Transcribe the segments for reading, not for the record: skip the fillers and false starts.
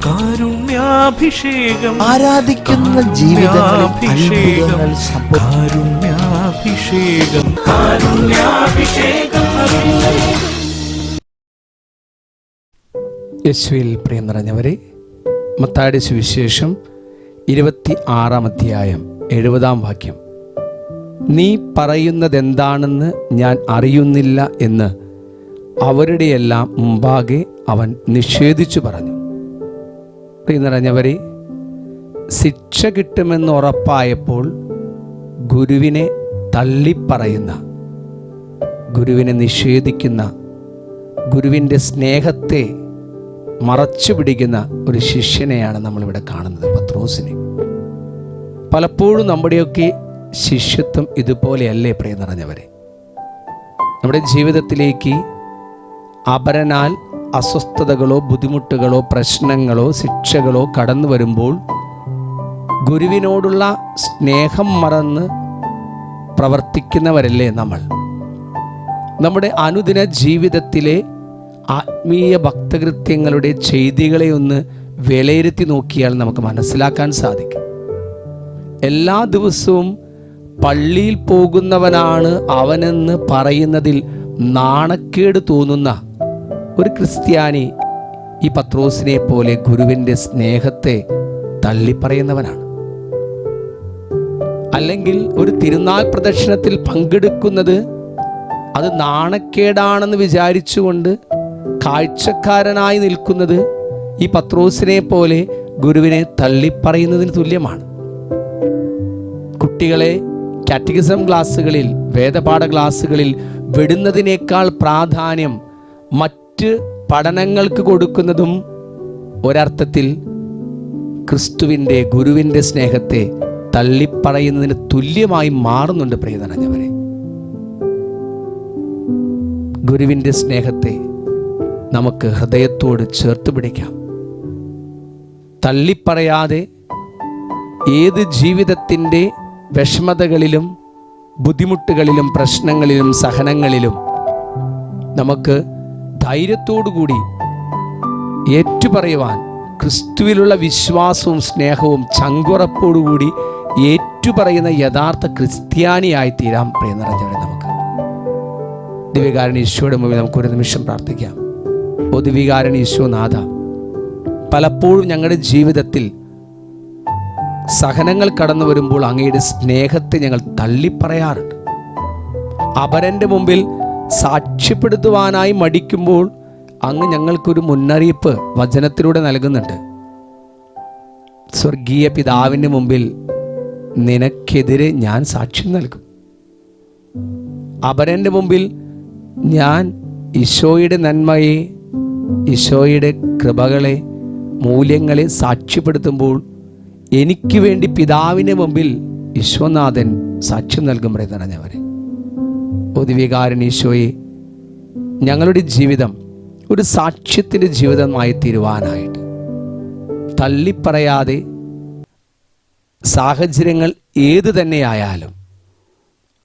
കാരുണ്യാഭിഷേകം, ആരാധിക്കുന്ന ജീവിതങ്ങളിൽ അത്ഭുതങ്ങൾ കാരുണ്യാഭിഷേകം, കാരുണ്യാഭിഷേകം. യേശുവിൽ പ്രിയം നിറഞ്ഞവരെ, മത്തായിയുടെ സുവിശേഷം 26-ാം അധ്യായം 70-ാം വാക്യം. നീ പറയുന്നതെന്താണെന്ന് ഞാൻ അറിയുന്നില്ല എന്ന് അവരുടെയെല്ലാം മുമ്പാകെ അവൻ നിഷേധിച്ചു പറഞ്ഞു. പ്രിയം നിറഞ്ഞവരെ, ശിക്ഷ കിട്ടുമെന്ന് ഉറപ്പായപ്പോൾ ഗുരുവിനെ തള്ളിപ്പറയുന്ന, ഗുരുവിനെ നിഷേധിക്കുന്ന, ഗുരുവിൻ്റെ സ്നേഹത്തെ മറച്ചു പിടിക്കുന്ന ഒരു ശിഷ്യനെയാണ് നമ്മളിവിടെ കാണുന്നത്, പത്രോസിനെ. പലപ്പോഴും നമ്മുടെയൊക്കെ ശിഷ്യത്വം ഇതുപോലെയല്ലേ പ്രിയം നിറഞ്ഞവരെ? നമ്മുടെ ജീവിതത്തിലേക്ക് അപരനാൽ അസ്വസ്ഥതകളോ ബുദ്ധിമുട്ടുകളോ പ്രശ്നങ്ങളോ ശിക്ഷകളോ കടന്നു വരുമ്പോൾ ഗുരുവിനോടുള്ള സ്നേഹം മറന്ന് പ്രവർത്തിക്കുന്നവരല്ലേ നമ്മൾ? നമ്മുടെ അനുദിന ജീവിതത്തിലെ ആത്മീയ ഭക്തകൃത്യങ്ങളുടെ ചെയ്തികളെ ഒന്ന് വിലയിരുത്തി നോക്കിയാൽ നമുക്ക് മനസ്സിലാക്കാൻ സാധിക്കും. എല്ലാ ദിവസവും പള്ളിയിൽ പോകുന്നവനാണ് അവനെന്ന് പറയുന്നതിൽ നാണക്കേട് തോന്നുന്ന ഒരു ക്രിസ്ത്യാനി ഈ പത്രോസിനെ പോലെ ഗുരുവിൻ്റെ സ്നേഹത്തെ തള്ളിപ്പറയുന്നവനാണ്. അല്ലെങ്കിൽ ഒരു തിരുനാൾ പ്രദക്ഷിണത്തിൽ പങ്കെടുക്കുന്നത് അത് നാണക്കേടാണെന്ന് വിചാരിച്ചുകൊണ്ട് കാഴ്ചക്കാരനായി നിൽക്കുന്നത് ഈ പത്രോസിനെ പോലെ ഗുരുവിനെ തള്ളിപ്പറയുന്നതിന് തുല്യമാണ്. കുട്ടികളെ കാറ്റഗിസം ക്ലാസ്സുകളിൽ, വേദപാഠ ക്ലാസ്സുകളിൽ വിടുന്നതിനേക്കാൾ പ്രാധാന്യം മറ്റ് പഠനങ്ങൾക്ക് കൊടുക്കുന്നതും ഒരർത്ഥത്തിൽ ക്രിസ്തുവിൻ്റെ, ഗുരുവിൻ്റെ സ്നേഹത്തെ തള്ളിപ്പറയുന്നതിന് തുല്യമായി മാറുന്നുണ്ട് പ്രിയ നിറഞ്ഞവരെ. ഗുരുവിൻ്റെ സ്നേഹത്തെ നമുക്ക് ഹൃദയത്തോട് ചേർത്ത് പിടിക്കാം. തള്ളിപ്പറയാതെ ഏത് ജീവിതത്തിൻ്റെ വിഷമതകളിലും ബുദ്ധിമുട്ടുകളിലും പ്രശ്നങ്ങളിലും സഹനങ്ങളിലും നമുക്ക് ധൈര്യത്തോടുകൂടി ഏറ്റുപറയുവാൻ, ക്രിസ്തുവിലുള്ള വിശ്വാസവും സ്നേഹവും ചങ്കുറപ്പോടുകൂടി ഏറ്റുപറയുന്ന യഥാർത്ഥ ക്രിസ്ത്യാനിയായി തീരാം പ്രിയ നിറഞ്ഞവരെ. നമുക്ക് ദിവ്യകാരുണ്യ ഈശോയുടെ മുമ്പിൽ നമുക്കൊരു നിമിഷം പ്രാർത്ഥിക്കാം. ഓ ദിവ്യകാരുണ്യ ഈശോനാഥ, പലപ്പോഴും ഞങ്ങളുടെ ജീവിതത്തിൽ സഹനങ്ങൾ കടന്നു വരുമ്പോൾ അങ്ങയുടെ സ്നേഹത്തെ ഞങ്ങൾ തള്ളിപ്പറയാറുണ്ട്. അപരൻ്റെ മുമ്പിൽ സാക്ഷ്യപ്പെടുത്തുവാനായി മടിക്കുമ്പോൾ അങ്ങ് ഞങ്ങൾക്കൊരു മുന്നറിയിപ്പ് വചനത്തിലൂടെ നൽകുന്നുണ്ട്. സ്വർഗീയ പിതാവിൻ്റെ മുമ്പിൽ നിനക്കെതിരെ ഞാൻ സാക്ഷ്യം നൽകും. അപരൻ്റെ മുമ്പിൽ ഞാൻ ഈശോയുടെ നന്മയെ, ഈശോയുടെ കൃപകളെ, മൂല്യങ്ങളെ സാക്ഷ്യപ്പെടുത്തുമ്പോൾ എനിക്ക് വേണ്ടി പിതാവിൻ്റെ മുമ്പിൽ ഈശോനാഥൻ സാക്ഷ്യം നൽകും പ്രിയ നിറഞ്ഞവരെ. ഓ ദിവ്യകാരുണ്യ ഈശോയെ, ഞങ്ങളുടെ ജീവിതം ഒരു സാക്ഷ്യത്തിൻ്റെ ജീവിതമായി തീരുവാനായിട്ട് തള്ളിപ്പറയാതെ സാഹചര്യങ്ങൾ ഏതു തന്നെയായാലും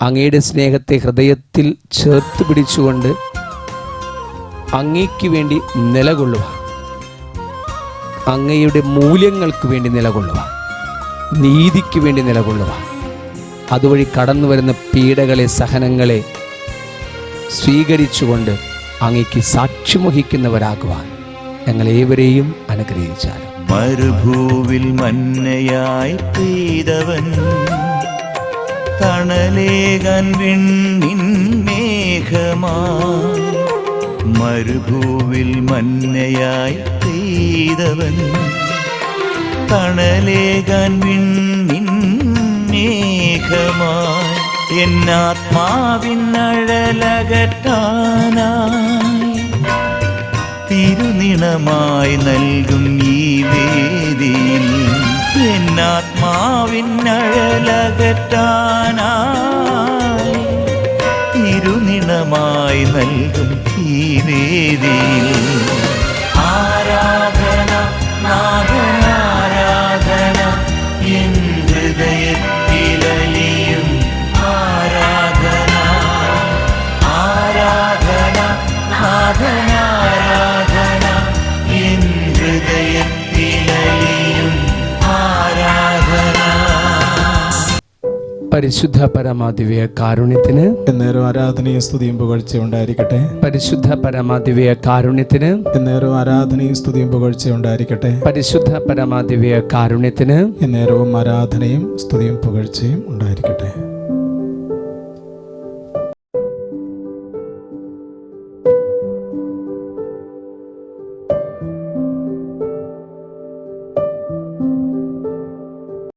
അങ്ങയുടെ സ്നേഹത്തെ ഹൃദയത്തിൽ ചേർത്ത് പിടിച്ചുകൊണ്ട് അങ്ങയ്ക്ക് വേണ്ടി നിലകൊള്ളുവാൻ, അങ്ങയുടെ മൂല്യങ്ങൾക്ക് വേണ്ടി നിലകൊള്ളുവാൻ, നീതിക്ക് വേണ്ടി നിലകൊള്ളുവാൻ, അതുവഴി കടന്നു വരുന്ന പീഡകളെ, സഹനങ്ങളെ സ്വീകരിച്ചുകൊണ്ട് അങ്ങയ്ക്ക് സാക്ഷ്യം വഹിക്കുന്നവരാകുവാൻ ഞങ്ങളേവരെയും അനുഗ്രഹിച്ചാലും. മരുഭൂവിൽ മന്നയായി പെയ്തവൻ, തണലേകാൻ വിണ്ണിൻ മേഘമായി. മരുഭൂവിൽ മന്നയായി പെയ്തവൻ, തണലേകാൻ വിണ്ണിൻ മേഘമായി. എന്നാത്മാവിനഴലകറ്റാനായി തിരുനിണമായി നൽകും ഈ വേദിയിൽ. എന്നാത്മാവിനഴലകറ്റാനായി തിരുനിണമായി നൽകും ഈ വേദിയിൽ. ആരാധന നാഥനാരാധന, എൻ ഹൃദയത്തിലലിയും ആരാധന. ആരാധന നാഥനാരാധന, എൻ ഹൃദയത്തിൽ പരിശുദ്ധ പരമാദിവ്യ കാരുണ്യത്തിന് എന്നേരം ആരാധനയും സ്തുതിയും പുകഴ്ചയും ഉണ്ടായിരിക്കട്ടെ. പരിശുദ്ധ പരമാദിവ്യ കാരുണ്യത്തിന് എന്നേരം ആരാധനയും സ്തുതിയും പുകഴ്ചയും ഉണ്ടായിരിക്കട്ടെ. പരിശുദ്ധ പരമാദിവ്യ കാരുണ്യത്തിന് എന്നേരവും ആരാധനയും സ്തുതിയും പുകഴ്ചയും ഉണ്ടായിരിക്കട്ടെ.